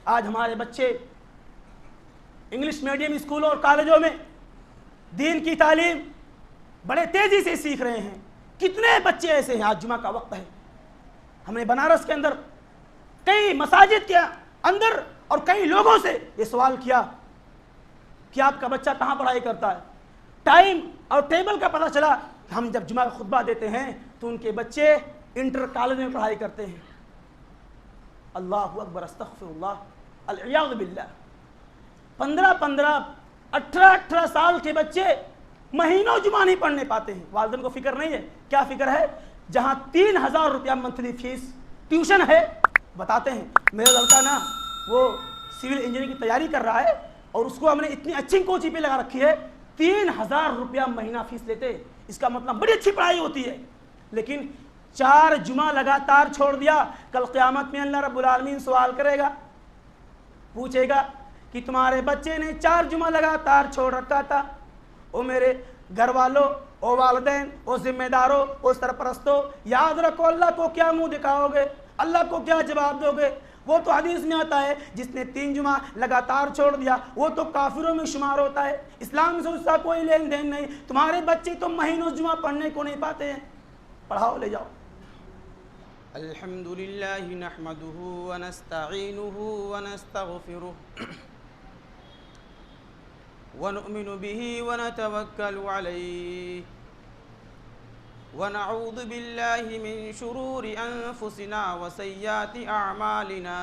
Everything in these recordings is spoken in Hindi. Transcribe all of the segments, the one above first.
आज हमारे बच्चे इंग्लिश मीडियम स्कूलों और कॉलेजों में दीन की तालीम बड़े तेज़ी से सीख रहे हैं। कितने बच्चे ऐसे हैं, आज जुमा का वक्त है, हमने बनारस के अंदर कई मसाजिद के अंदर और कई लोगों से ये सवाल किया कि आपका बच्चा कहाँ पढ़ाई करता है। टाइम और टेबल का पता चला कि हम जब जुमा का खुतबा देते हैं तो उनके बच्चे इंटर कॉलेज में पढ़ाई करते हैं। अल्लाहु अकबर, अस्तगफिरुल्लाह, अल-इयाज़ु बिल्लाह। 15-15, 18-18 साल के बच्चे महीनों जुमा नहीं पढ़ने पाते हैं। वालिदैन को फिक्र नहीं है। क्या फिक्र है? जहां 3000 रुपया मंथली फीस ट्यूशन है, बताते हैं मेरा लड़का ना वो सिविल इंजीनियरिंग की तैयारी कर रहा है और उसको हमने इतनी अच्छी कोचिंग पे लगा रखी है, 3000 रुपया महीना फीस लेते। इसका मतलब बड़ी अच्छी पढ़ाई होती है, लेकिन 4 जुमा लगातार छोड़ दिया। कल क़यामत में अल्लाह रब्बुल आलमीन सवाल करेगा, पूछेगा कि तुम्हारे बच्चे ने 4 जुमा लगातार छोड़ रखा था। ओ मेरे घर वालों, ओ वालिदैन, ओ जिम्मेदारों, ओ सरपरस्तों, याद रखो अल्लाह को क्या मुंह दिखाओगे, अल्लाह को क्या जवाब दोगे। वो तो हदीस में आता है जिसने 3 जुमा लगातार छोड़ दिया वो तो काफिरों में शुमार होता है, इस्लाम से उसका कोई लेन देन नहीं। तुम्हारे बच्चे तो महीनों जुमा पढ़ने को नहीं पाते हैं, पढ़ाओ, ले जाओ। अल्हम्दुलिल्लाहि नहमदुहु व नस्तईनुहु व नस्तगफिरुह व नुमिनु बिही व नतवक्कलु अलैहि व नऊज़ु बिल्लाहि मिन शुरूरि अनफुसिना व सय्याति अअमालिना।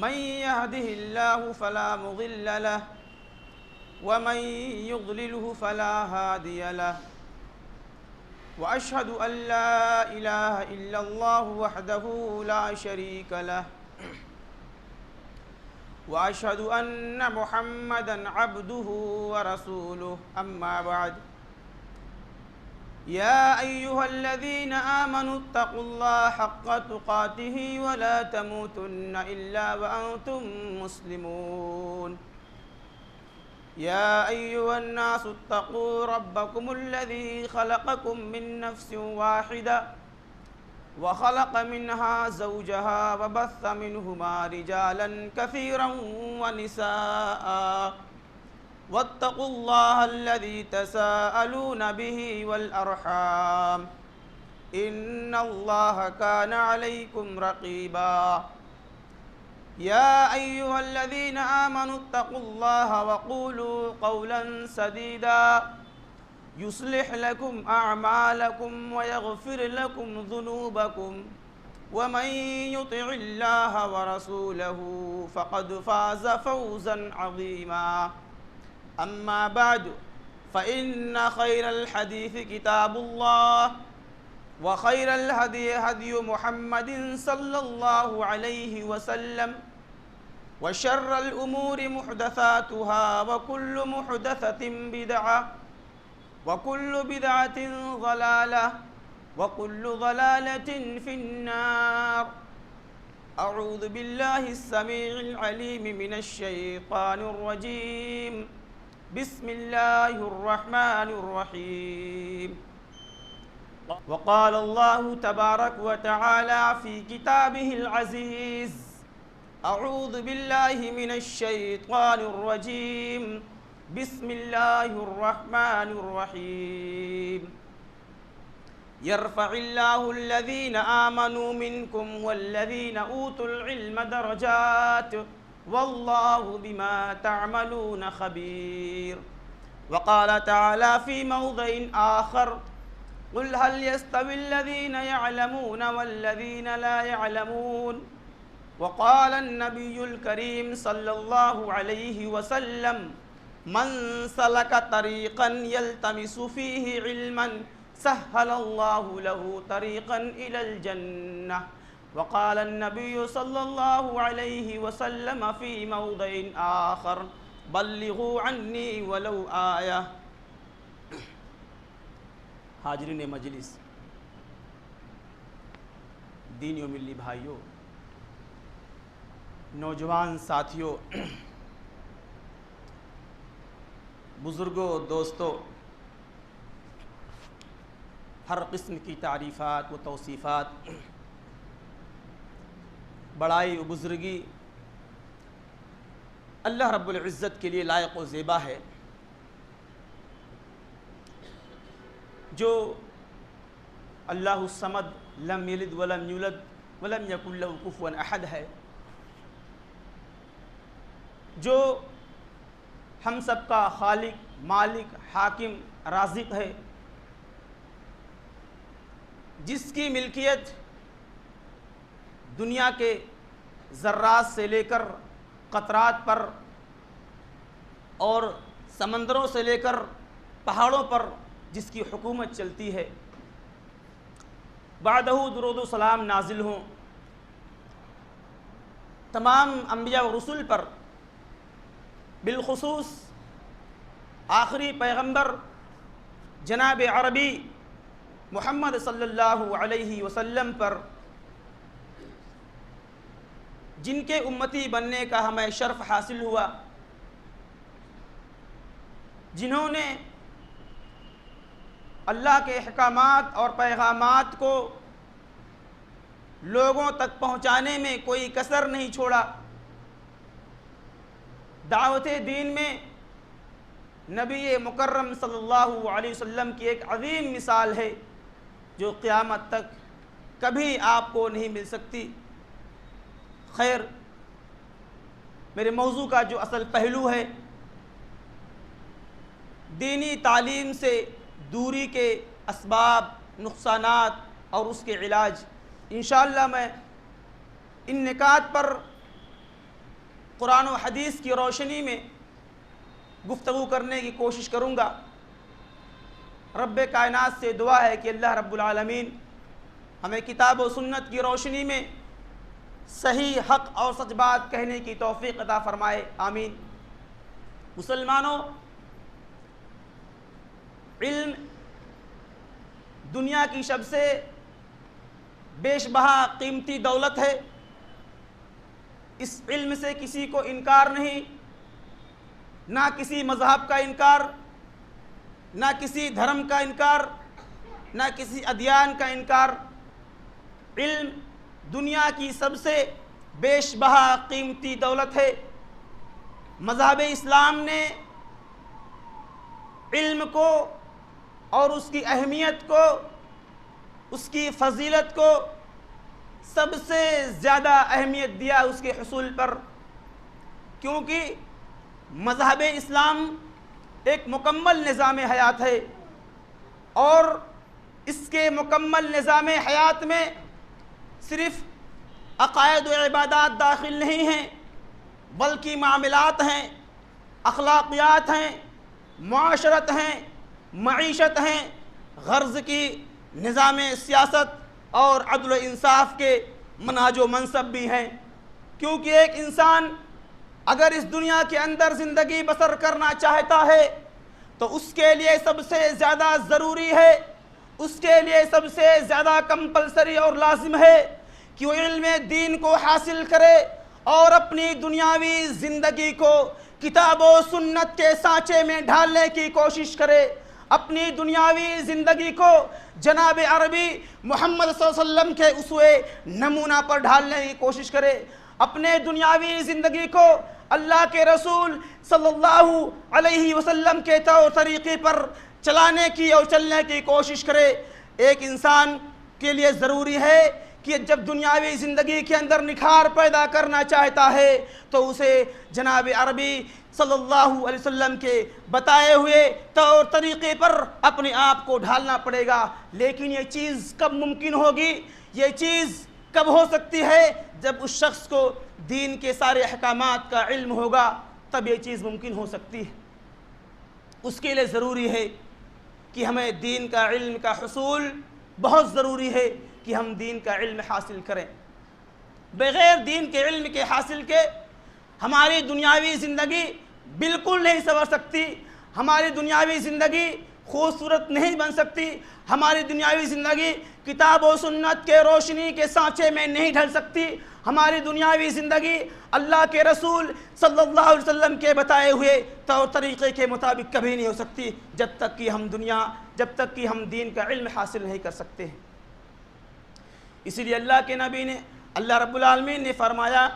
मन यहदिहिल्लाहु फला मुदिल्ल लहु व मन युद्लिलहु फला हादिय लहु व अशहदु अल्ला इलाहा इल्लल्लाहु वहदहु ला शरीका लहु व अशहदु अन्न मुहम्मदन अब्दुहु व रसूलुहु। अम्मा बाद, या अय्युहल्लज़ीना आमनुत्तक़ुल्लाहा हक़्क़ तुक़ातिही व ला तमूतुन्ना इल्ला व अंतुम मुस्लिमून। या अय्युहन्नासुत्तक़ू रब्बकुमुल्लज़ी ख़लक़कुम मिन नफ़्सिन वाहिदा व ख़लक़ मिन्हा ज़ौजहा व बस्स मिन्हुमा रिजालन कसीरन व निसाअ वत्तक़ुल्लाहल्लज़ी तसाअलून बिही वल अर्हाम इन्नल्लाहा काना अलैकुम रक़ीबा। या अय्युहल्लज़ीना आमनुत्तक़ुल्लाहा वक़ूलू क़ौलन सदीदा युस्लिह लकुम अअमालकुम व यग़फिर लकुम ज़ुनूबकुम व मन युतिइल्लाहा व रसूलहु फ़क़द फ़ाज़ फ़ौज़न अज़ीमा। अम्मा बअद, फ़इन्न खैरल हदीस किताबुल्लाह व खैरल हदी हदी मुहम्मदिन सल्लल्लाहु अलैहि वसल्लम व शर्रल उमूरि मुहदसातुहा व कुल्लु मुहदसतिन बिदअह व कुल्लु बिदअतिन ज़लालह व कुल्लु ज़लालतिन फिन्नार। अऊज़ु बिल्लाहिस समीइल अलीम मिनश शैतानिर रजीम। बिस्मिल्लाहिर रहमानिर रहीम। वक़ाल अल्लाहु तबारक व तआला फ़ी किताबिहिल अज़ीज़। अऊज़ु बिल्लाहि मिनश शैतानिर रजीम। बिस्मिल्लाहिर रहमानिर रहीम। यरफ़इल्लाहुल्लज़ीना आमनू मिनकुम वल्लज़ीना ऊतुल इल्म दरजात वल्लाहु बिमा तअमलून ख़बीर। वक़ाल तआला फ़ी मौज़िइन आख़र क़ुल हल यस्तविल्लज़ीना यअलमून वल्लज़ीना ला यअलमून। वक़ाल अन्नबियुल करीम सल्लल्लाहु अलैहि वसल्लम मन सलक तरीक़न यल्तमिसु फ़ीहि इल्मन सहलल्लाहु लहु तरीक़न इलल जन्नह। वक़ाल अन्नबिय्यु सल्लल्लाहु अलैहि वसल्लम फ़ी मौज़िइन आख़र बल्लिग़ू अन्नी वलौ आया। हाज़रीन मजलिस, दीनी और मिल्ली भाइयों, नौजवान साथियों, बुज़ुर्गों, दोस्तों, हर किस्म की तारीफ़ात व तौसीफ़ात बड़ाई व बुज़ुर्गी अल्लाह रब्बुल इज़्ज़त के लिए लायक व ज़ेबा है, जो अल्लाहुस समद लम यलिद वलम यूलद वलम यकुल लहू कुफुवन अहद है, जो हम सब का खालिक, मालिक, हाकिम, राज़िक़ है, जिसकी मिल्कियत दुनिया के ज़र्रात से लेकर क़तरात पर और समंदरों से लेकर पहाड़ों पर जिसकी हुकूमत चलती है। बादहू दुरूद व सलाम नाजिल हों तमाम अंबिया व रसूल पर, बिलखुसूस आखिरी पैगंबर जनाब अरबी मोहम्मद सल्लल्लाहु अलैहि वसल्लम पर, जिनके उम्मती बनने का हमें शर्फ हासिल हुआ, जिन्होंने अल्लाह के अहकामात और पैगामात को लोगों तक पहुँचाने में कोई कसर नहीं छोड़ा। दावत दीन में नबी मुकर्रम सल्लल्लाहु अलैहि वसल्लम की एक अज़ीम मिसाल है, जो क़यामत तक कभी आपको नहीं मिल सकती। खैर, मेरे मौजू का जो असल पहलू है, दीनी तालीम से दूरी के असबाब, नुक़सानात और उसके इलाज, इंशाअल्लाह मैं इन निकात पर कुरान व हदीस की रोशनी में गुफ्तगू करने की कोशिश करूँगा। रब्बे कायनात से दुआ है कि अल्लाह रब्बुल आलमीन हमें किताब व सुन्नत की रोशनी में सही, हक़ और सच बात कहने की तौफ़ीक़ अता फ़रमाए, आमीन। मुसलमानों, इल्म दुनिया की सबसे बेशबहा कीमती दौलत है। इस इल्म से किसी को इनकार नहीं, ना किसी मज़हब का इनकार, ना किसी धर्म का इनकार, ना किसी अदियान का इनकार। इल्म दुनिया की सबसे बेशबहा कीमती दौलत है। मज़हब इस्लाम ने इल्म को और उसकी अहमियत को, उसकी फ़जीलत को सबसे ज़्यादा अहमियत दिया उसके हुसूल पर, क्योंकि मज़हब इस्लाम एक मुकम्मल निज़ाम हयात है और इसके मुकम्मल निज़ाम हयात में सिर्फ़ अक़ायद व इबादात दाखिल नहीं हैं, बल्कि मामलात हैं, अखलाक़ियात हैं, मुआशरत हैं, मईशत हैं, गर्ज़ की निज़ाम सियासत और अदल व इंसाफ के मनहज व मनसब भी हैं। क्योंकि एक इंसान अगर इस दुनिया के अंदर ज़िंदगी बसर करना चाहता है तो उसके लिए सबसे ज़्यादा ज़रूरी है, उसके लिए सबसे ज़्यादा कंपलसरी और लाजिम है कि वो इल्म दीन को हासिल करे और अपनी दुनियावी ज़िंदगी को किताब व सुन्नत के सांचे में ढालने की कोशिश करे, अपनी दुनियावी ज़िंदगी को जनाब अरबी मोहम्मद सल्लल्लाहु अलैहि वसल्लम के उसवे नमूना पर ढालने की कोशिश करे, अपने दुनियावी ज़िंदगी को अल्लाह के रसूल सल्लल्लाहु अलैहि वसल्लम के तौर तरीक़े पर चलाने की और चलने की कोशिश करे। एक इंसान के लिए ज़रूरी है कि जब दुनियावी ज़िंदगी के अंदर निखार पैदा करना चाहता है तो उसे जनाब अरबी सल्लल्लाहु अलैहि वसल्लम के बताए हुए तौर तरीक़े पर अपने आप को ढालना पड़ेगा। लेकिन ये चीज़ कब मुमकिन होगी, ये चीज़ कब हो सकती है? जब उस शख्स को दीन के सारे अहकामात का इल्म होगा, तब ये चीज़ मुमकिन हो सकती है। उसके लिए ज़रूरी है कि हमें दीन का इल्म का हुसूल बहुत ज़रूरी है कि हम दीन का इल्म हासिल करें। बग़ैर दीन के इल्म के हासिल के हमारी दुनियावी ज़िंदगी बिल्कुल नहीं संवर सकती, हमारी दुनियावी ज़िंदगी खूबसूरत नहीं बन सकती, हमारी दुनियावी ज़िंदगी किताब व सुन्नत के रोशनी के सांचे में नहीं ढल सकती, हमारी दुनियावी ज़िंदगी अल्लाह के रसूल सल्लल्लाहु अलैहि वसल्लम के बताए हुए तौर तरीक़े के मुताबिक कभी नहीं हो सकती, जब तक कि हम दीन का इल्म हासिल नहीं कर सकते हैं। इसीलिए अल्लाह के नबी ने अल्लाह रब्बुल आलमीन ने फरमाया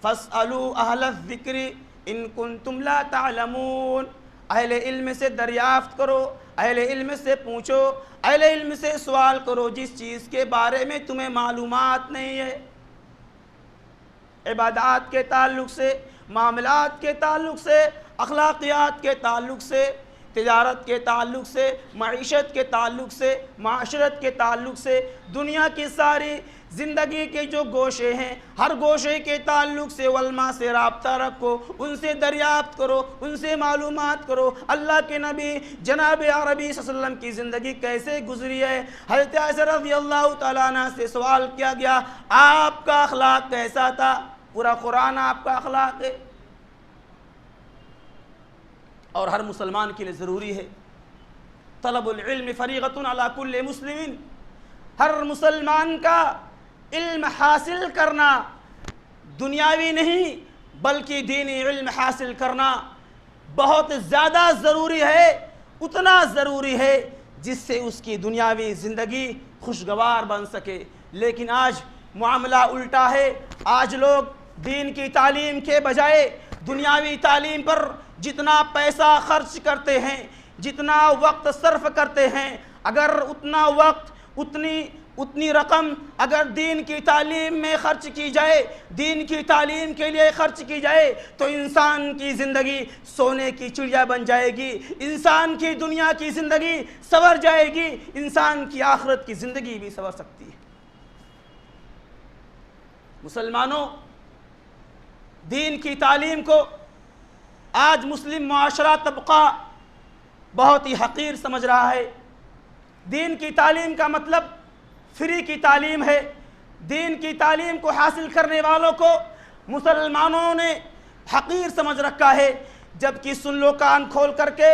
फस्अलू अहल ज़िक्रि इन कुंतुम ला तालमून, अहले इल्म से दरियाफ्त करो, अहले इल्म से पूछो, अहले इल्म से सवाल करो जिस चीज़ के बारे में तुम्हें मालूमात नहीं है। इबादत के ताल्लुक़ से, मामलात के ताल्लुक़ से, अखलाक़ियात के ताल्लुक़ से, तिजारत के ताल्लुक़ से, मईशत के ताल्लुक़ से, माशरत के ताल्लुक़ से, दुनिया की सारी ज़िंदगी के जो गोशे हैं, हर गोशे के ताल्लुक़ से उलमा से रब्ता रखो, उनसे दरियाफ्त करो, उनसे मालूमात करो। अल्लाह के नबी जनाब अरबी सल्लल्लाहु अलैहि वसल्लम की ज़िंदगी कैसे गुजरी है। हज़रत आयशा रज़ियल्लाहु तआला अन्हा से सवाल किया गया, आपका अखलाक कैसा था? पूरा कुरान आपका अखलाक है। और हर मुसलमान के लिए ज़रूरी है तलबुल इल्म फरीगतुन अला कुल्लि मुस्लिमीन, हर मुसलमान का इल्म हासिल करना दुनियावी नहीं बल्कि दीनी इल्म हासिल करना बहुत ज़्यादा ज़रूरी है, उतना ज़रूरी है जिससे उसकी दुनियावी ज़िंदगी खुशगवार बन सके। लेकिन आज मामला उल्टा है। आज लोग दीन की तालीम के बजाय दुनियावी तालीम पर जितना पैसा खर्च करते हैं, जितना वक्त सर्फ करते हैं, अगर उतना वक्त उतनी रकम अगर दीन की तालीम में खर्च की जाए, दीन की तालीम के लिए खर्च की जाए, तो इंसान की ज़िंदगी सोने की चिड़िया बन जाएगी, इंसान की दुनिया की ज़िंदगी संवर जाएगी, इंसान की आखिरत की ज़िंदगी भी संवर सकती है। मुसलमानों, दीन की तालीम को आज मुस्लिम मुआशरा तबका बहुत ही हकीर समझ रहा है। दीन की तालीम का मतलब फ्री की तालीम है। दीन की तालीम को हासिल करने वालों को मुसलमानों ने हकीर समझ रखा है। जबकि सुन लो कान खोल करके,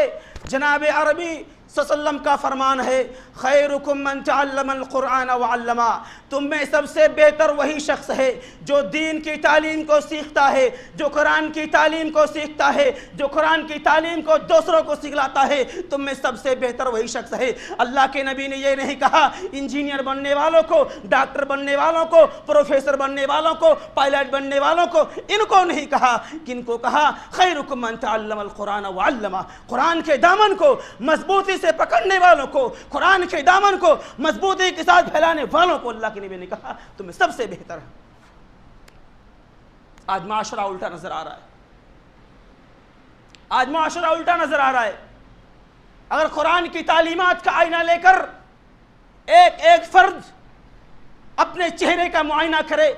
जनाब अरबी सल्लम का फरमान है, खैरुकुम मन तअल्लमल कुरान व अल्लमा, तुम में सबसे बेहतर वही शख्स है जो दीन की तालीम को सीखता है, जो कुरान की तालीम को सीखता है, जो कुरान की तालीम को दूसरों को सिखलाता है। तुम में सबसे बेहतर वही शख्स है। अल्लाह के नबी ने ये नहीं कहा इंजीनियर बनने वालों को, डॉक्टर बनने वालों को, प्रोफेसर बनने वालों को, पायलट बनने वालों को, इनको नहीं कहा। किनको कहा? खैरुकुम मन तअल्लमल कुरान व अल्लमा, कुरान के दामन को मजबूती से पकड़ने वालों को, कुरान के दामन को मजबूती के साथ फैलाने वालों को अल्लाह के नबी ने कहा तुम्हें सबसे बेहतर है। आज माशरा उल्टा नजर आ रहा है। आज माशरा उल्टा नजर आ रहा है। अगर कुरान की तालीमात का आईना लेकर एक एक फर्द अपने चेहरे का मुआयना करे,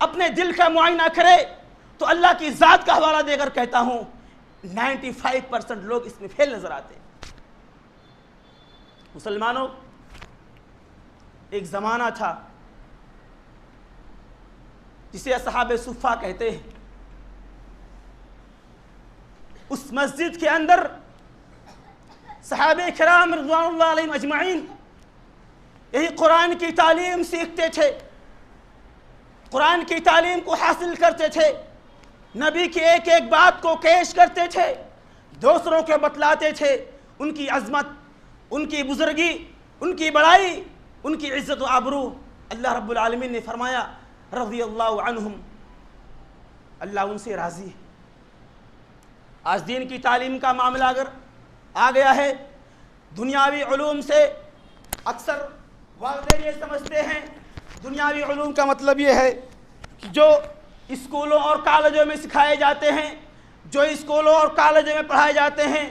अपने दिल का मुआयना करे, तो अल्लाह की जात का हवाला देकर कहता हूं 95% लोग इसमें फेल नजर आते हैं। मुसलमानों, एक ज़माना था जिसे असहाबे सुफ़ा कहते हैं। उस मस्जिद के अंदर सहाबे किराम रिज़वानुल्लाह अलैहिम अजमाइन यही कुरान की तालीम सीखते थे, कुरान की तालीम को हासिल करते थे, नबी की एक एक बात को पेश करते थे, दूसरों को बतलाते थे। उनकी अज़मत, उनकी बुजुर्गी, उनकी बड़ाई, उनकी इज़्ज़त व आबरू। अल्लाह रब्बुल आलमीन ने फरमाया रज़ियल्लाहु अन्हुम, अल्लाह उनसे राज़ी है। आज दीन की तालीम का मामला अगर आ गया है, दुनियावी उलूम से अक्सर वालिदैन ये समझते हैं दुनियावी उलूम का मतलब ये है कि जो स्कूलों और कॉलेजों में सिखाए जाते हैं, जो स्कूलों और कॉलेजों में पढ़ाए जाते हैं,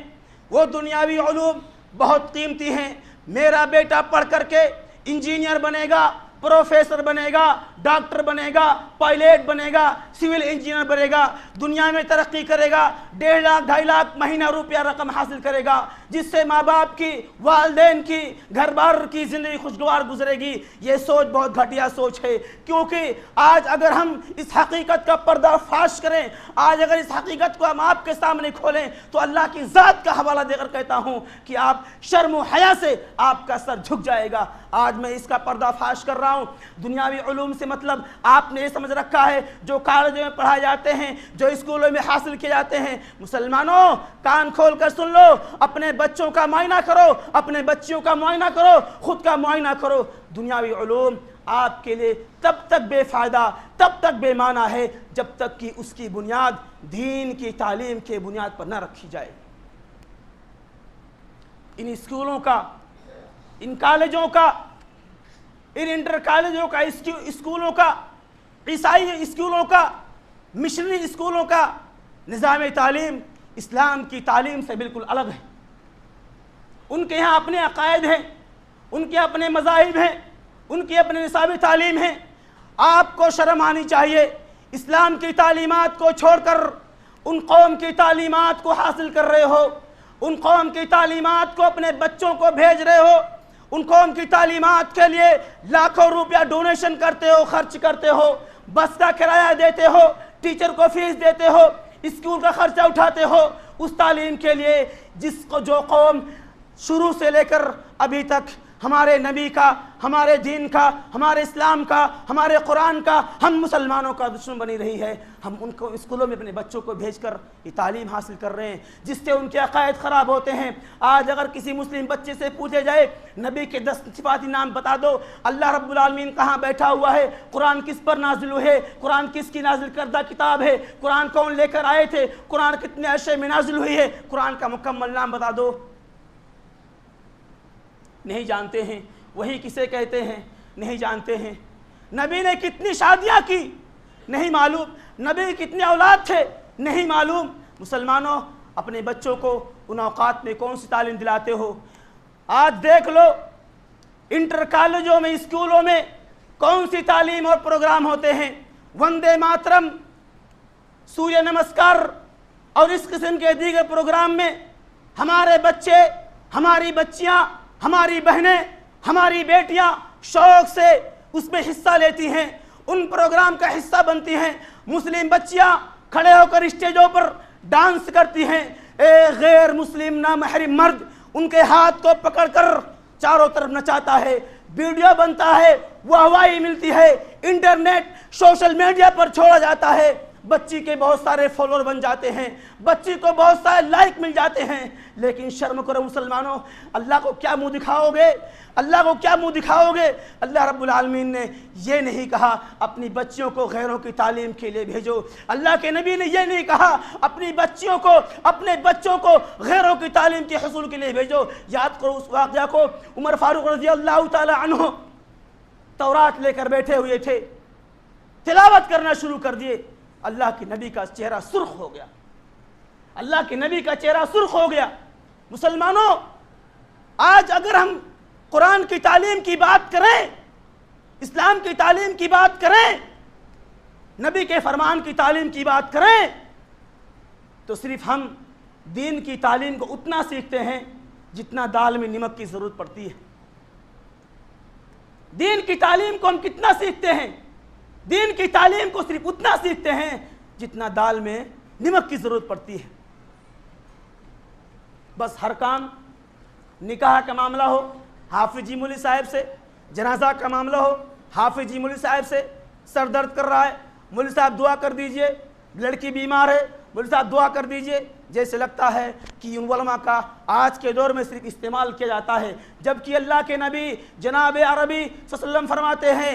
वो दुनियावी उलूम बहुत कीमती हैं। मेरा बेटा पढ़ करके इंजीनियर बनेगा, प्रोफेसर बनेगा, डॉक्टर बनेगा, पायलट बनेगा, सिविल इंजीनियर बनेगा, दुनिया में तरक्की करेगा, 1.5 लाख 2.5 लाख महीना रुपया रकम हासिल करेगा, जिससे माँ बाप की, वालिदैन की, घर बार की ज़िंदगी खुशगवार गुजरेगी। ये सोच बहुत घटिया सोच है। क्योंकि आज अगर हम इस हकीकत का पर्दाफाश करें, आज अगर इस हकीकत को हम आपके सामने खोलें, तो अल्लाह की ज़ात का हवाला देकर कहता हूँ कि आप शर्म व हया से आपका सर झुक जाएगा। आज मैं इसका पर्दाफाश कर रहा हूँ। दुनियावी उलूम से मतलब आपने ये समझ रखा है जो कॉलेजों में पढ़ाए जाते हैं, जो स्कूलों में हासिल किए जाते हैं। मुसलमानों, कान खोल कर सुन लो, अपने बच्चों का मुआयना करो, अपने बच्चियों का मुआयना करो, खुद का मुआयना करो। दुनियावी उलूम आपके लिए तब तक बेफ़ायदा, तब तक बेमाना है जब तक कि उसकी बुनियाद दीन की तालीम के बुनियाद पर न रखी जाए। इन स्कूलों का, इन कॉलेजों का, इन इंटर कॉलेजों का, स्कूलों का, ईसाई स्कूलों का, मिशनरी स्कूलों का निज़ाम तालीम इस्लाम की तालीम से बिल्कुल अलग है। उनके यहाँ अपने अकायद हैं, उनके अपने मज़ाहिब हैं, उनकी अपने निसाबी तालीम है। आपको शर्म आनी चाहिए, इस्लाम की तालीमात को छोड़कर उन कौम की तालीमात को हासिल कर रहे हो, उन कौम की तालीमात को अपने बच्चों को भेज रहे हो, उन कौम की तालीमात के लिए लाखों रुपया डोनेशन करते हो, खर्च करते हो, बस का किराया देते हो, टीचर को फीस देते हो, स्कूल का खर्चा उठाते हो उस तालीम के लिए जिसको जो कौम शुरू से लेकर अभी तक हमारे नबी का, हमारे दीन का, हमारे इस्लाम का, हमारे कुरान का, हम मुसलमानों का दुश्मन बनी रही है। हम उनको स्कूलों में अपने बच्चों को भेजकर ये तालीम हासिल कर रहे हैं जिससे उनके अकायद ख़राब होते हैं। आज अगर किसी मुस्लिम बच्चे से पूछे जाए नबी के 10 सिफाती नाम बता दो, अल्लाह रब्बुल आलमीन कहाँ बैठा हुआ है, कुरान किस पर नाजिल हुए है, कुरान किसकी नाजिल करदा किताब है, कुरान कौन लेकर आए थे, कुरान कितने अरसे में नाजिल हुई है, कुरान का मुकम्मल नाम बता दो, नहीं जानते हैं। वही किसे कहते हैं, नहीं जानते हैं। नबी ने कितनी शादियां की, नहीं मालूम। नबी के कितने औलाद थे, नहीं मालूम। मुसलमानों, अपने बच्चों को उन औकात में कौन सी तालीम दिलाते हो? आज देख लो इंटर कॉलेजों में, स्कूलों में कौन सी तालीम और प्रोग्राम होते हैं। वंदे मातरम, सूर्य नमस्कार और इस किस्म के दीगर प्रोग्राम में हमारे बच्चे, हमारी बच्चियां, हमारी बहनें, हमारी बेटियां शौक से उसमें हिस्सा लेती हैं, उन प्रोग्राम का हिस्सा बनती हैं। मुस्लिम बच्चियां खड़े होकर स्टेजों पर डांस करती हैं। एक गैर मुस्लिम नामहरम मर्द उनके हाथ को पकड़कर चारों तरफ नचाता है, वीडियो बनता है, वाहवाही मिलती है, इंटरनेट सोशल मीडिया पर छोड़ा जाता है। बच्ची के बहुत सारे फॉलोअर बन जाते हैं, बच्ची को बहुत सारे लाइक मिल जाते हैं। लेकिन शर्म करो मुसलमानों, अल्लाह को क्या मुंह दिखाओगे? अल्लाह को क्या मुंह दिखाओगे? अल्लाह रब्बुल आलमीन ने ये नहीं कहा अपनी बच्चियों को गैरों की तालीम के लिए भेजो। अल्लाह के नबी ने ये नहीं कहा अपनी बच्चियों को, अपने बच्चों को गैरों की तालीम के हुसूल के लिए भेजो। याद करो उस वाक़या को, उमर फारूक रज़ी अल्लाह ताला अन्हु तौरात लेकर बैठे हुए थे, तिलावत करना शुरू कर दिए। अल्लाह के नबी का चेहरा सुर्ख हो गया, अल्लाह के नबी का चेहरा सुर्ख हो गया। मुसलमानों, आज अगर हम कुरान की तालीम की बात करें, इस्लाम की तालीम की बात करें, नबी के फरमान की तालीम की बात करें, तो सिर्फ हम दीन की तालीम को उतना सीखते हैं जितना दाल में नमक की ज़रूरत पड़ती है। दीन की तालीम को हम कितना सीखते हैं? दीन की तालीम को सिर्फ उतना सीखते हैं जितना दाल में नमक की ज़रूरत पड़ती है। बस हर काम, निकाह का मामला हो हाफिज जी मौलवी साहब से, जनाजा का मामला हो हाफिज जी मौलवी साहब से, सर दर्द कर रहा है मौलवी साहब दुआ कर दीजिए, लड़की बीमार है मौलवी साहब दुआ कर दीजिए। जैसे लगता है कि उन उलमा का आज के दौर में सिर्फ इस्तेमाल किया जाता है, जबकि अल्लाह के नबी जनाब अरबी सल्लल्लाहु फरमाते हैं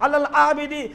अलल आबिदी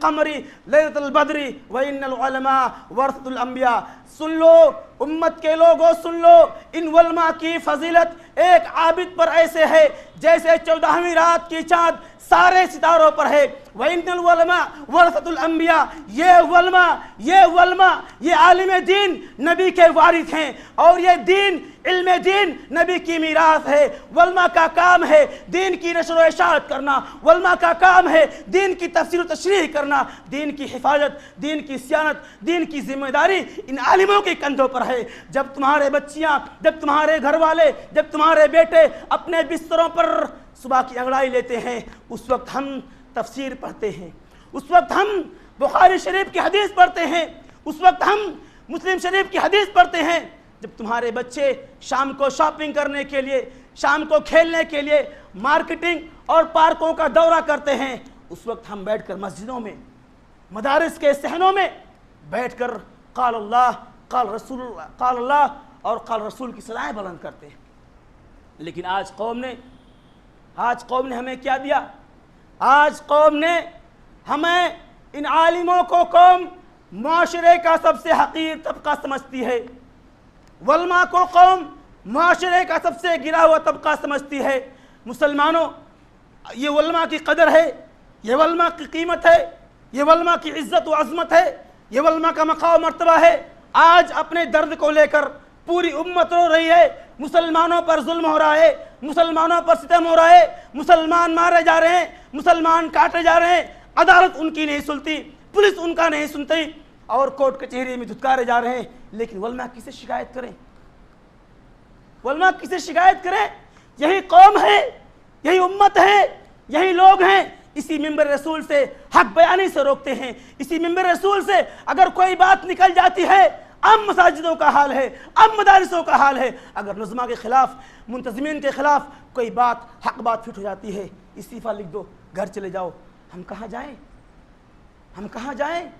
कमरी लैलतुल बद्री व इन्नल उलमा वरसतुल अंबिया। सुन लो उम्मत के लोगों, सुन लो, इन उलमा की फजीलत एक आबिद पर ऐसे है जैसे 14वीं रात की चाँद सारे सितारों पर है। व इन्नल उलमा वरसतुल अंबिया, ये उलमा ये आलिम दीन नबी के वारिस हैं और ये दीन इल्म दीन नबी की मीरास है। उलमा का काम है दीन की नशर व इशाअत करना, उलमा का काम है दीन की तफसीर व तशरीह करना, दीन की हिफाजत, दीन की सियानत, दीन की जिम्मेदारी इन आलिमों के कंधों पर है। जब तुम्हारे बच्चियां, जब तुम्हारे घर वाले, जब तुम्हारे बेटे अपने बिस्तरों पर सुबह की अंगड़ाई लेते हैं, उस वक्त हम तफसीर पढ़ते हैं, उस वक्त हम बुखारी शरीफ की हदीस पढ़ते हैं, उस वक्त हम मुस्लिम शरीफ की हदीस पढ़ते हैं। जब तुम्हारे बच्चे शाम को शॉपिंग करने के लिए, शाम को खेलने के लिए मार्केटिंग और पार्कों का दौरा करते हैं, उस वक्त हम बैठकर मस्जिदों में, मदारिस के सहनों में बैठकर क़ाल अल्लाह क़ाल रसूलुल्लाह, क़ाल अल्लाह और क़ाल रसूल की सलाहें बुलंद करते हैं। लेकिन आज कौम ने आज कौम ने हमें क्या दिया? आज कौम ने हमें, इन आलिमों को कौम माशरे का सबसे हकीर तबका समझती है, वल्मा को कौम माशरे का सबसे गिरा हुआ तबका समझती है। मुसलमानों, ये वल्मा की कदर है, ये वल्मा की कीमत है, ये वल्मा की इज्जत व अज़मत है, ये वल्मा का मकाम मर्तबा है। आज अपने दर्द को लेकर पूरी उम्मत रो रही है, मुसलमानों पर जुल्म हो रहा है, मुसलमानों पर सितम हो रहा है, मुसलमान मारे जा रहे हैं, मुसलमान काटे जा रहे हैं, अदालत उनकी नहीं सुनती, पुलिस उनका नहीं सुनती और कोर्ट कचहरी में धुतकारे जा रहे हैं। लेकिन वल्मा किसे शिकायत करें? वल्मा किसे शिकायत करें? यही कौम है, यही उम्मत है, यही लोग हैं। इसी मिंबर रसूल से हक बयानी से रोकते हैं, इसी मिंबर रसूल से अगर कोई बात निकल जाती है, अब मसाजिदों का हाल है, अब मदारिसों का हाल है, अगर नज़्मा के खिलाफ, मुंतज़मीन के खिलाफ कोई बात, हक बात फिट हो जाती है, इस्तीफ़ा लिख दो, घर चले जाओ। हम कहाँ जाएं? हम कहाँ जाएं?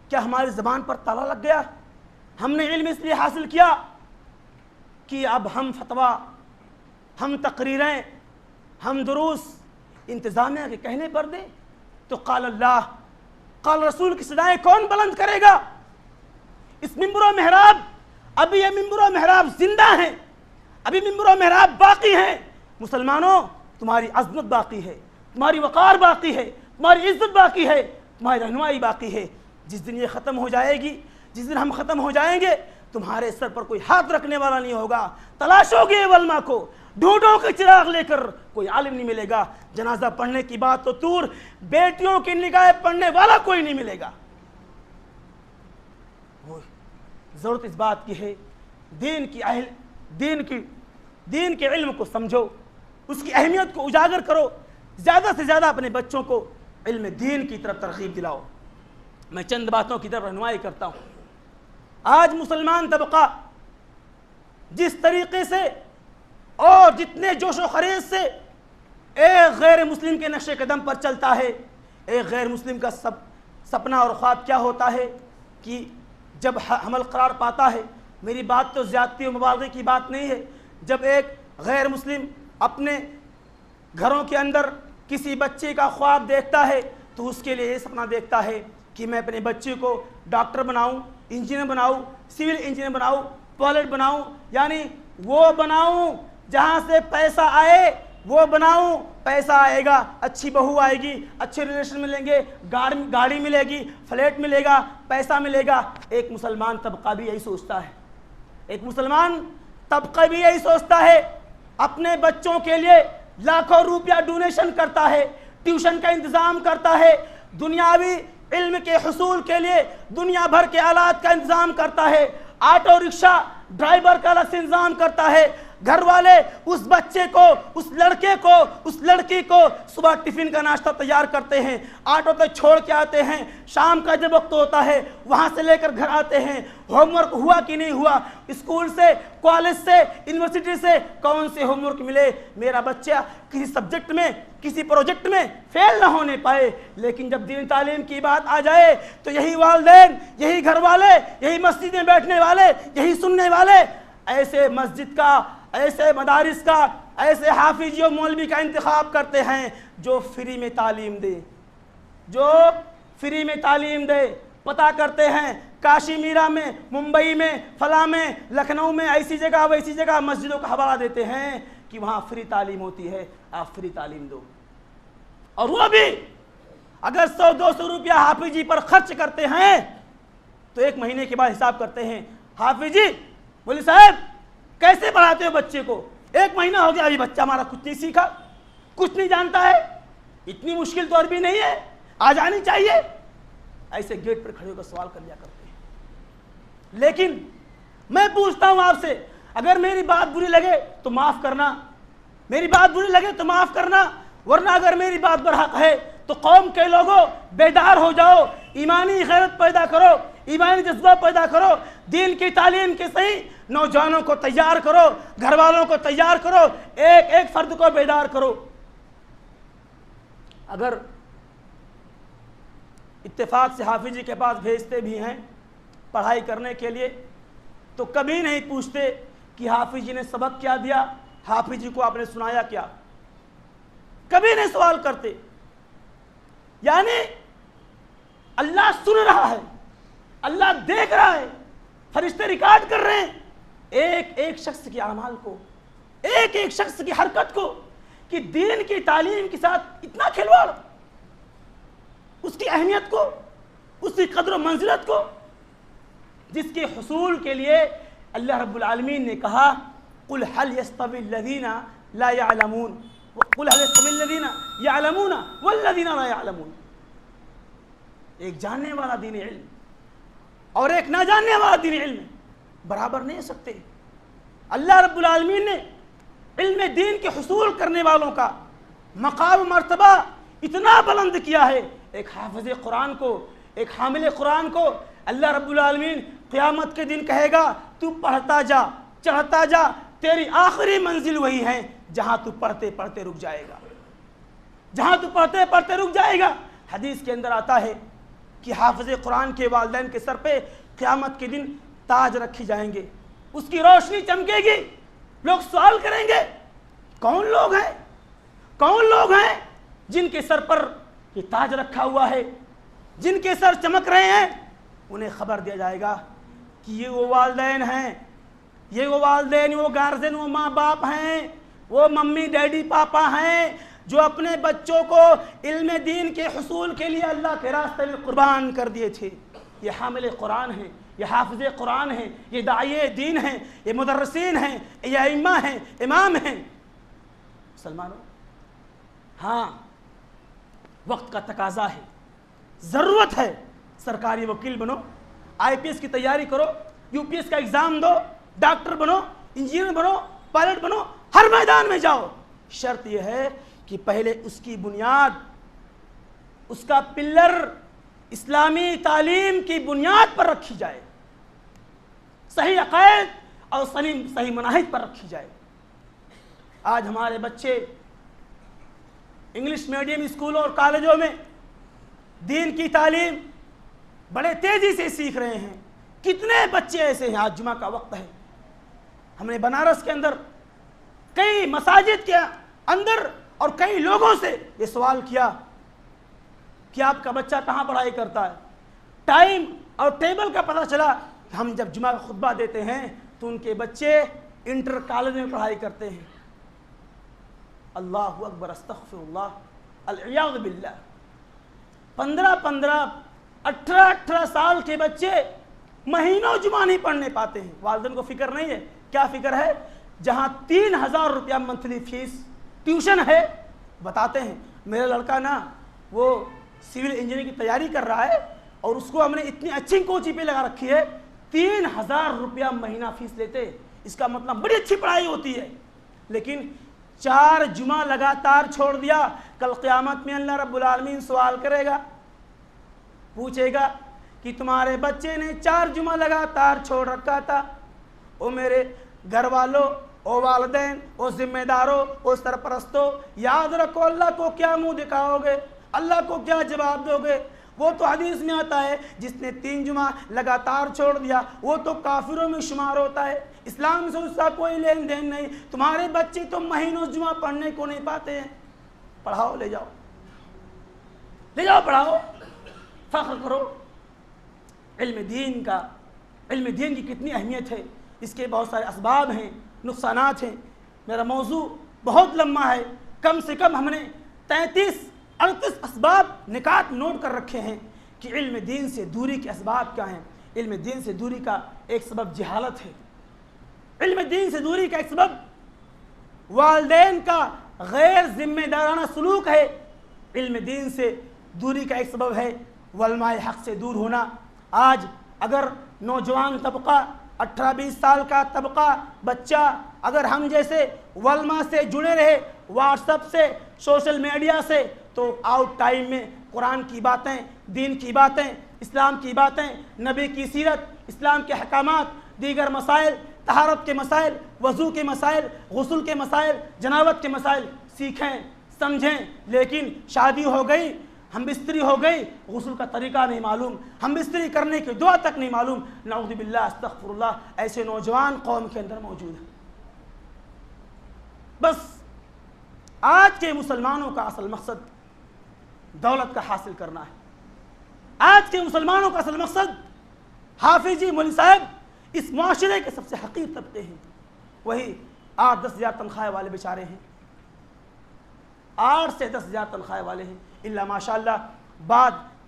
क्या हमारी ज़बान पर ताला लग गया? हमने इल्म इसलिए हासिल किया कि अब हम फतवा, हम तकरीरें, हम दुरूस इंतज़ामिया के कहने पर दें? तो क़ाल अल्लाह क़ाल रसूल की सदाएं कौन बुलंद करेगा? इस मिंबर व मेहराब, अभी ये मिंबर व मेहराब जिंदा हैं, अभी मिंबर व मेहराब बाकी हैं। मुसलमानों, तुम्हारी अज़मत बाकी है, तुम्हारी वक़ार बाकी है, तुम्हारी इज्जत बाकी है, तुम्हारी रहनुमाई बाकी है। जिस दिन ये ख़त्म हो जाएगी, जिस दिन हम ख़त्म हो जाएंगे, तुम्हारे सर पर कोई हाथ रखने वाला नहीं होगा। तलाशोगे वल्मा को, ढूंढो के चिराग लेकर, कोई आलिम नहीं मिलेगा। जनाजा पढ़ने की बात तो दूर, बेटियों की निगाहें पढ़ने वाला कोई नहीं मिलेगा। ज़रूरत इस बात की है, दीन के इल्म को समझो, उसकी अहमियत को उजागर करो, ज़्यादा से ज़्यादा अपने बच्चों को इल्म दीन की तरफ तरगीब दिलाओ। मैं चंद बातों की तरफ रहनुमाई करता हूँ। आज मुसलमान तबका जिस तरीके से और जितने जोशो खरीज से एक गैर मुस्लिम के नक्शे कदम पर चलता है, एक गैर मुस्लिम का सपना और ख्वाब क्या होता है कि जब हमल करार पाता है, मेरी बात तो ज़्यादती और मुबालगे की बात नहीं है, जब एक गैर मुस्लिम अपने घरों के अंदर किसी बच्चे का ख्वाब देखता है तो उसके लिए ये सपना देखता है कि मैं अपने बच्चे को डॉक्टर बनाऊं, इंजीनियर बनाऊं, सिविल इंजीनियर बनाऊं, पायलट बनाऊं, यानी वो बनाऊं जहां से पैसा आए, वो बनाऊं, पैसा आएगा, अच्छी बहू आएगी, अच्छे रिलेशन मिलेंगे, गाड़ी मिलेगी, फ्लैट मिलेगा, पैसा मिलेगा। एक मुसलमान तबका भी यही सोचता है, एक मुसलमान तबका भी यही सोचता है। अपने बच्चों के लिए लाखों रुपया डोनेशन करता है, ट्यूशन का इंतज़ाम करता है, दुनियावी इल्म के हुसूल के लिए दुनिया भर के आलात का इंतज़ाम करता है, ऑटो रिक्शा ड्राइवर का अलग से इंतज़ाम करता है। घर वाले उस बच्चे को, उस लड़के को, उस लड़की को सुबह टिफ़िन का नाश्ता तैयार करते हैं, ऑटो तक छोड़ के आते हैं, शाम का जब वक्त होता है वहाँ से लेकर घर आते हैं, होमवर्क हुआ कि नहीं हुआ, स्कूल से, कॉलेज से, यूनिवर्सिटी से कौन से होमवर्क मिले, मेरा बच्चा किसी सब्जेक्ट में, किसी प्रोजेक्ट में फेल ना होने पाए। लेकिन जब दीन तालीम की बात आ जाए तो यही वालिदैन, यही घर वाले, यही मस्जिद में बैठने वाले, यही सुनने वाले ऐसे मस्जिद का, ऐसे मदारिस का, ऐसे हाफिजी और मौलवी का इंतखाब करते हैं जो फ्री में तालीम दे, जो फ्री में तालीम दे। पता करते हैं काशी मीरा में, मुंबई में, फला में, लखनऊ में, ऐसी जगह वैसी जगह मस्जिदों का हवाला देते हैं कि वहाँ फ्री तालीम होती है, आप फ्री तालीम दो। और वो भी अगर 100-200 रुपया हाफिजी पर खर्च करते हैं तो एक महीने के बाद हिसाब करते हैं, हाफिजी बोले साहब कैसे पढ़ाते हो बच्चे को, एक महीना हो गया अभी बच्चा हमारा कुछ नहीं सीखा, कुछ नहीं जानता है, इतनी मुश्किल तो अरबी नहीं है, आ जानी चाहिए। ऐसे गेट पर खड़े होकर सवाल कर लिया करते हैं। लेकिन मैं पूछता हूं आपसे, अगर मेरी बात बुरी लगे तो माफ करना, मेरी बात बुरी लगे तो माफ करना, वरना अगर मेरी बात बरहक है तो कौम के लोगों बेदार हो जाओ, ईमानी गैरत पैदा करो, ईमानी जज्बा पैदा करो, दीन की तालीम के सही नौजवानों को तैयार करो, घर वालों को तैयार करो, एक एक फर्द को बेदार करो। अगर इत्तेफाक से हाफिजी के पास भेजते भी हैं पढ़ाई करने के लिए तो कभी नहीं पूछते कि हाफिजी ने सबक क्या दिया, हाफिजी को आपने सुनाया क्या। कभी नहीं सवाल करते। यानी अल्लाह सुन रहा है, अल्लाह देख रहा है, फरिश्ते रिकॉर्ड कर रहे हैं एक एक शख्स के अमाल को, एक एक शख्स की हरकत को, कि दीन की तालीम के साथ इतना खिलवाड़, उसकी अहमियत को, उसकी कदर मंजिलत को, जिसके हुसूल के लिए अल्लाह रब्बुल आलमीन ने कहा कुल हल यस्तविल लज़ीना ला यअलमून कुल हल यस्तविल लज़ीना यअलमून वल्लज़ीना ला यअलमून। एक जानने वाला दीन इल्म और एक ना जानने वाला दीन इल्म बराबर नहीं हो सकते। अल्लाह रब्बुल आलमीन ने इल्म दीन के हुसूल करने वालों का मकाम मर्तबा इतना बुलंद किया है। एक हाफिज़ कुरान को, एक हामिल कुरान को अल्लाह रब्बुल आलमीन क़यामत के दिन कहेगा तू पढ़ता जा, चढ़ता जा, तेरी आखिरी मंजिल वही है जहां तू पढ़ते पढ़ते रुक जाएगा, जहां तू पढ़ते पढ़ते रुक जाएगा। हदीस के अंदर आता है कि हाफिज़ कुरान के वालिदैन के सर पे क़यामत के दिन ताज रखी जाएंगे, उसकी रोशनी चमकेगी। लोग सवाल करेंगे कौन लोग हैं, कौन लोग हैं जिनके सर पर ये ताज रखा हुआ है, जिनके सर चमक रहे हैं। उन्हें खबर दिया जाएगा कि ये वो वालिदैन हैं, ये वो वालिदैन, वो गार्जियन, वो माँ बाप हैं, वो मम्मी डैडी पापा हैं जो अपने बच्चों को इल्म दीन के हुसूल के लिए अल्लाह के रास्ते में कुर्बान कर दिए थे। ये हामिल कुरान हैं, ये हाफिज़ कुरान हैं, ये दाई दीन हैं, ये मुदर्रिसीन हैं, ये अइम्मा हैं, इमाम हैं। मुसलमानों, हाँ, वक्त का तकाजा है, ज़रूरत है सरकारी वकील बनो, IPS की तैयारी करो, UPS का एग्ज़ाम दो, डॉक्टर बनो, इंजीनियर बनो, पायलट बनो, हर मैदान में जाओ। शर्त यह है कि पहले उसकी बुनियाद, उसका पिल्लर इस्लामी तालीम की बुनियाद पर रखी जाए, सही अक़ायद और सही मनाहिज पर रखी जाए। आज हमारे बच्चे इंग्लिश मीडियम स्कूलों और कॉलेजों में दीन की तालीम बड़े तेज़ी से सीख रहे हैं। कितने बच्चे ऐसे हैं, आज जुमा का वक्त है, हमने बनारस के अंदर कई मसाजिद के अंदर और कई लोगों से ये सवाल किया कि आपका बच्चा कहाँ पढ़ाई करता है। टाइम और टेबल का पता चला। हम जब जुमा का खुतबा देते हैं तो उनके बच्चे इंटर कॉलेज में पढ़ाई करते हैं। अल्लाहु अकबर, अस्तग़फिरुल्लाह, अल-इयाज़ु बिल्लाह। 15-15, 18-18 साल के बच्चे महीनों जुमा नहीं पढ़ने पाते हैं। वालिदैन को फिक्र नहीं है। क्या फिक्र है? जहाँ 3000 रुपया मंथली फीस ट्यूशन है। बताते हैं मेरा लड़का ना वो सिविल इंजीनियरिंग की तैयारी कर रहा है और उसको हमने इतनी अच्छी कोचिंग पे लगा रखी है, 3000 रुपया महीना फीस लेते। इसका मतलब बड़ी अच्छी पढ़ाई होती है, लेकिन 4 जुमा लगातार छोड़ दिया। कल क़यामत में अल्लाह रब्बुल आलमीन सवाल करेगा, पूछेगा कि तुम्हारे बच्चे ने 4 जुमा लगातार छोड़ रखा था। ओ मेरे घर वालों, ओ वालिदैन, ओ जिम्मेदारों, ओ सरपरस्तों, याद रखो अल्लाह को क्या मुंह दिखाओगे, अल्लाह को क्या जवाब दोगे। वो तो हदीस में आता है जिसने 3 जुमा लगातार छोड़ दिया वो तो काफिरों में शुमार होता है, इस्लाम से उसका कोई लेन देन नहीं। तुम्हारे बच्चे तो महीनों जुमा पढ़ने को नहीं पाते हैं। पढ़ाओ, ले जाओ, ले जाओ, पढ़ाओ, फख्र करो। इल्म दीन की कितनी अहमियत है, इसके बहुत सारे असबाब हैं, नुकसानात हैं। मेरा मौजू बहुत लम्बा है, कम से कम हमने 33-38 असबाब निकात नोट कर रखे हैं कि इल्म दीन से दूरी के असबाब क्या हैं। इल्म दीन से दूरी का एक सबब जहालत है। इल्म दीन से दूरी का एक सबब वालिदैन का गैर जिम्मेदाराना सलूक है। इल्म दीन से दूरी का एक सबब है वलमाए हक़ से दूर होना। आज अगर नौजवान तबका 18-20 साल का तबका बच्चा अगर हम जैसे वलमा से जुड़े रहे, व्हाट्सएप से, सोशल मीडिया से, तो आउट टाइम में कुरान की बातें, दीन की बातें, इस्लाम की बातें, नबी की सीरत, इस्लाम के हकामात, दीगर मसाइल, तहारत के मसाइल, वज़ू के मसाइल, गुस्ल के मसाइल, जनाबत के मसाइल सीखें, समझें। लेकिन शादी हो गई, हम बिस्तरी हो गई, गुस्ल का तरीका नहीं मालूम, हम बिस्तरी करने की दुआ तक नहीं मालूम। नऊज़ु बिल्लाह, अस्तग़फिरुल्लाह, ऐसे नौजवान कौम के अंदर मौजूद हैं। बस आज के मुसलमानों का असल मकसद दौलत का हासिल करना है। आज के मुसलमानों का असल मकसद हाफिजी मौलवी साहब इस माशरे के सबसे हकीर तबके हैं, वही 8-10 हज़ार तनख्वाह वाले बेचारे हैं, 8 से 10 हज़ार तनख्वाह वाले हैं। इल्ला माशाअल्लाह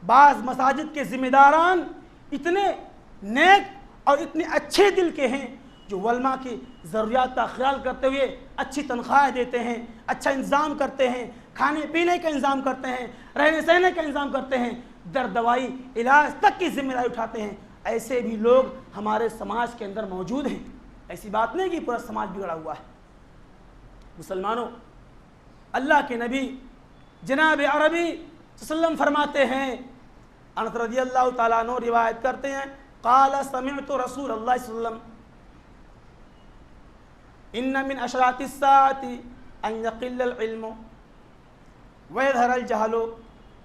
बाज़ मसाजिद के ज़िम्मेदारान इतने नेक और इतने अच्छे दिल के हैं जो वल्मा की ज़रूरियात का ख्याल करते हुए अच्छी तनख्वाह देते हैं, अच्छा इंतज़ाम करते हैं, खाने पीने का इंतज़ाम करते हैं, रहने सहने का इंतज़ाम करते हैं, दर्द दवाई इलाज तक की जिम्मेदारी उठाते हैं। ऐसे भी लोग हमारे समाज के अंदर मौजूद हैं। ऐसी बात नहीं कि पूरा समाज बिगड़ा हुआ है। मुसलमानों, अल्लाह के नबी जनाब अरबी सल्लम फरमाते हैं, अनस रज़ियल्लाहु ताला अन्हु रिवायत करते हैं, क़ाल समिअतु रसूलल्लाह सल्लम इन्ना मिन अशरातिस साअति अन यक़िल्लल इल्मु व यज़हरल जहलु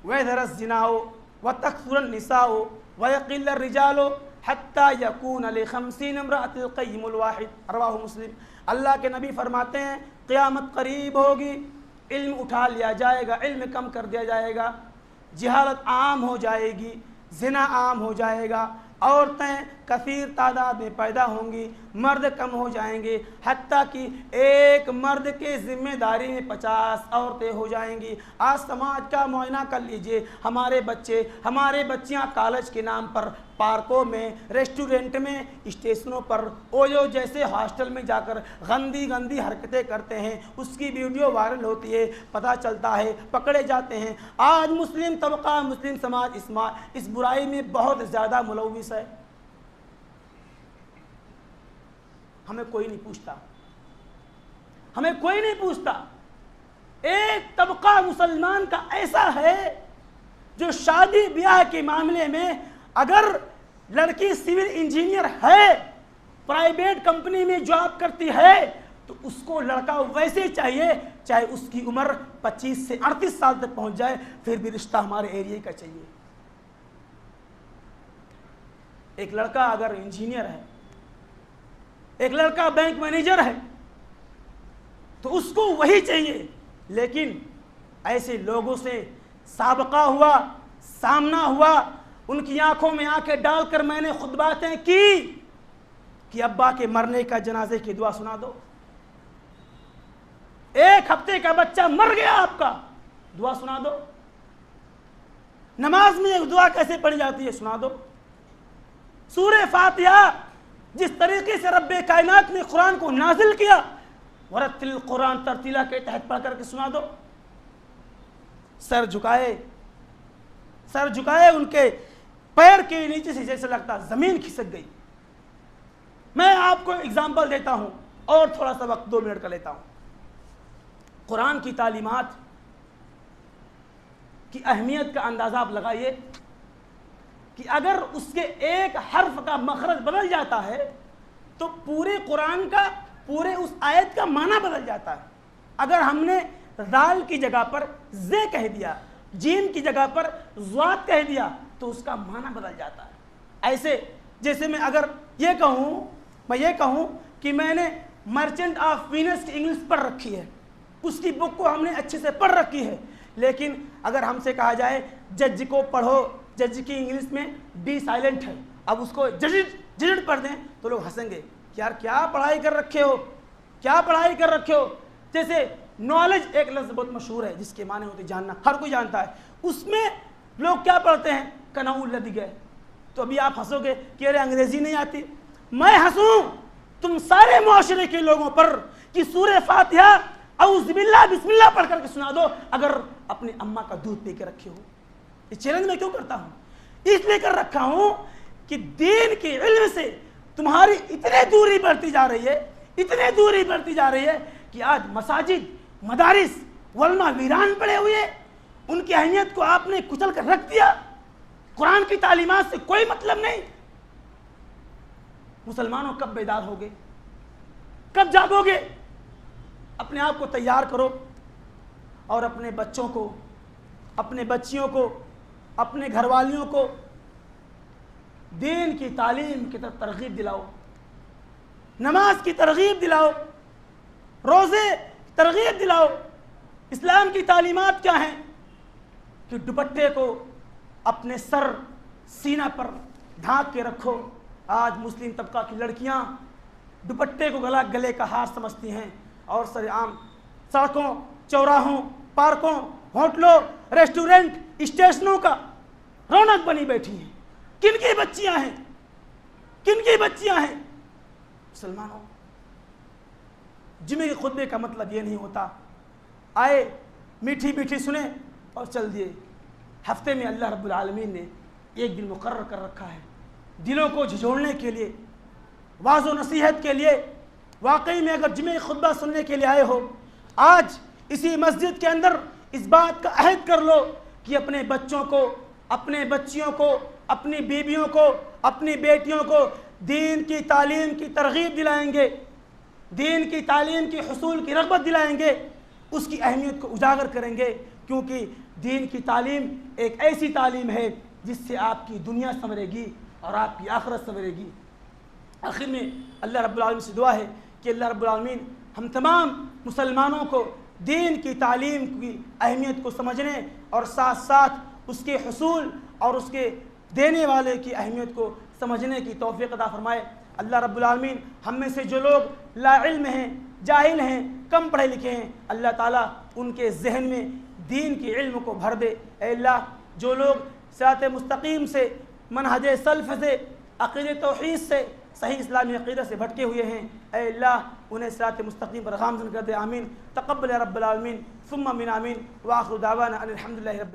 व यज़हरज़ ज़िनाउ व तकथुरन निसाउ व यक़िल्लर रिजालु हत्ता यकून लिखमसीन इम्रअतिल क़य्यिमुल वाहिद। रवाहु मुस्लिम। अल्लाह के नबी फरमाते हैं क़यामत करीब होगी, इल्म उठा लिया जाएगा, इल्म कम कर दिया जाएगा, जहालत आम हो जाएगी, ज़िना आम हो जाएगा, औरतें कसीर तादाद में पैदा होंगी, मर्द कम हो जाएंगे, हत्ता कि एक मर्द के ज़िम्मेदारी में 50 औरतें हो जाएंगी। आज समाज का मुआयना कर लीजिए, हमारे बच्चियां कॉलेज के नाम पर पार्कों में, रेस्टोरेंट में, स्टेशनों पर, ओयो जैसे हॉस्टल में जाकर गंदी हरकतें करते हैं, उसकी वीडियो वायरल होती है, पता चलता है, पकड़े जाते हैं। आज मुस्लिम तबका, मुस्लिम समाज इस बुराई में बहुत ज़्यादा मुलव्विस है। हमें कोई नहीं पूछता। एक तबका मुसलमान का ऐसा है जो शादी ब्याह के मामले में अगर लड़की सिविल इंजीनियर है, प्राइवेट कंपनी में जॉब करती है, तो उसको लड़का वैसे चाहिए चाहे उसकी उम्र 25 से 38 साल तक पहुंच जाए, फिर भी रिश्ता हमारे एरिया का चाहिए। एक लड़का अगर इंजीनियर है, एक लड़का बैंक मैनेजर है, तो उसको वही चाहिए। लेकिन ऐसे लोगों से साबका हुआ, सामना हुआ, उनकी आंखों में आंखें डालकर मैंने खुद बातें की कि अब्बा के मरने का जनाजे की दुआ सुना दो, 1 हफ्ते का बच्चा मर गया आपका, दुआ सुना दो, नमाज में एक दुआ कैसे पढ़ी जाती है सुना दो, सूरह फातिहा जिस तरीके से रब्बे कायनात ने कुरान को नाजिल किया, वरत्तिल कुरान तरतीला के तहत पढ़ करके सुना दो। सर झुकाए, उनके पैर के नीचे से जैसे लगता जमीन खिसक गई। मैं आपको एग्जाम्पल देता हूं और थोड़ा सा वक्त 2 मिनट का लेता हूं। कुरान की तालीमात की अहमियत का अंदाजा आप लगाइए कि अगर उसके एक हर्फ का मखरज बदल जाता है तो पूरे कुरान का, पूरे उस आयत का माना बदल जाता है। अगर हमने दाल की जगह पर जे कह दिया, जीम की जगह पर ज़्वाद कह दिया, तो उसका माना बदल जाता है। ऐसे जैसे मैं अगर ये कहूँ कि मैंने मर्चेंट ऑफ वीनस की इंग्लिश पढ़ रखी है, उसकी बुक को हमने अच्छे से पढ़ रखी है, लेकिन अगर हमसे कहा जाए जज को पढ़ो, जज की इंग्लिश में डी साइलेंट है, अब उसको जज पढ़ दें तो लोग हंसेंगे, यार क्या पढ़ाई कर रखे हो। जैसे नॉलेज एक लफ्ज़ बहुत मशहूर है जिसके माने होते जानना, हर कोई जानता है। उसमें लोग क्या पढ़ते हैं, कनाऊ लद गए। तो अभी आप हंसोगे कि अरे अंग्रेजी नहीं आती। मैं हंसूं तुम सारे मुआशरे के लोगों पर कि सूरह फातिहा औज़ुबिल्लाह बिस्मिल्लाह पढ़ करके सुना दो अगर अपनी अम्मा का दूध पी के रखे हो। ये चैलेंज मैं क्यों करता हूं, इसलिए कर रखा हूं कि दीन के इल्म से तुम्हारी इतनी दूरी बढ़ती जा रही है कि आज मसाजिद, मदारिस, वल्मा वीरान पड़े हुए, उनकी अहमियत को आपने कुचल कर रख दिया। कुरान की तालीमात से कोई मतलब नहीं। मुसलमानों कब बेदार होगे, कब जागोगे? अपने आप को तैयार करो और अपने बच्चों को, अपने बच्चियों को, अपने घरवालियों को दीन की तालीम की तरफ तरगीब दिलाओ, नमाज की तरगीब दिलाओ, रोज़े की तरगीब दिलाओ, इस्लाम की तालीमात क्या हैं कि दुपट्टे को अपने सर सीना पर ढांक के रखो। आज मुस्लिम तबका की लड़कियां दुपट्टे को गले का हार समझती हैं और सरेआम सड़कों, चौराहों, पार्कों, होटलों, रेस्टोरेंट, स्टेशनों का रौनक बनी बैठी हैं। किनकी बच्चियां हैं, किनकी बच्चियां हैं? मुसलमानों, जुमे के खुतबे का मतलब ये नहीं होता आए मीठी मीठी सुने और चल दिए। हफ्ते में अल्लाह रब्बुल आलमीन ने एक दिन मुकर्रर कर रखा है दिलों को झिझोड़ने के लिए, वाज़ो नसीहत के लिए। वाकई में अगर जुमे खुतबा सुनने के लिए आए हो, आज इसी मस्जिद के अंदर इस बात का अहद कर लो कि अपने बच्चों को, अपने बच्चियों को, अपनी बीवियों को, अपनी बेटियों को दीन की तालीम की तरगीब दिलाएंगे, दीन की तालीम की हुसूल की रग़बत दिलाएंगे, उसकी अहमियत को उजागर करेंगे। क्योंकि दीन की तालीम एक ऐसी तालीम है जिससे आपकी दुनिया संवरेगी और आपकी आखिरत संवरेगी। आखिर में अल्लाह रब्बुल आलमीन से दुआ है कि अल्लाह रब्बुल आलमीन हम तमाम मुसलमानों को दीन की तालीम की अहमियत को समझने और साथ साथ उसके हुसूल और उसके देने वाले की अहमियत को समझने की तौफीक अता फरमाए। अल्लाह रब्बुल आलमीन हम में से जो लोग लाइल्म हैं, जाहिल हैं, कम पढ़े लिखे हैं, अल्लाह ताला उनके जहन में दीन के इल्म को भर दे। ऐ अल्लाह, जो लोग सिरात मुस्तकीम से, मनहज सल्फ से, अक़ीदे तौहीद से, सही इस्लामी अक़ीदा से भटके हुए हैं, ऐ अल्लाह उन्हें सिरात मुस्तकीम पर गामज़न कर दे। आमीन। तक़ब्बल या रब्बल आलमीन, सुम्मा मिन आमीन। व आखिरु दावाना अनिल हम्दुलिल्लाहि रब्बिल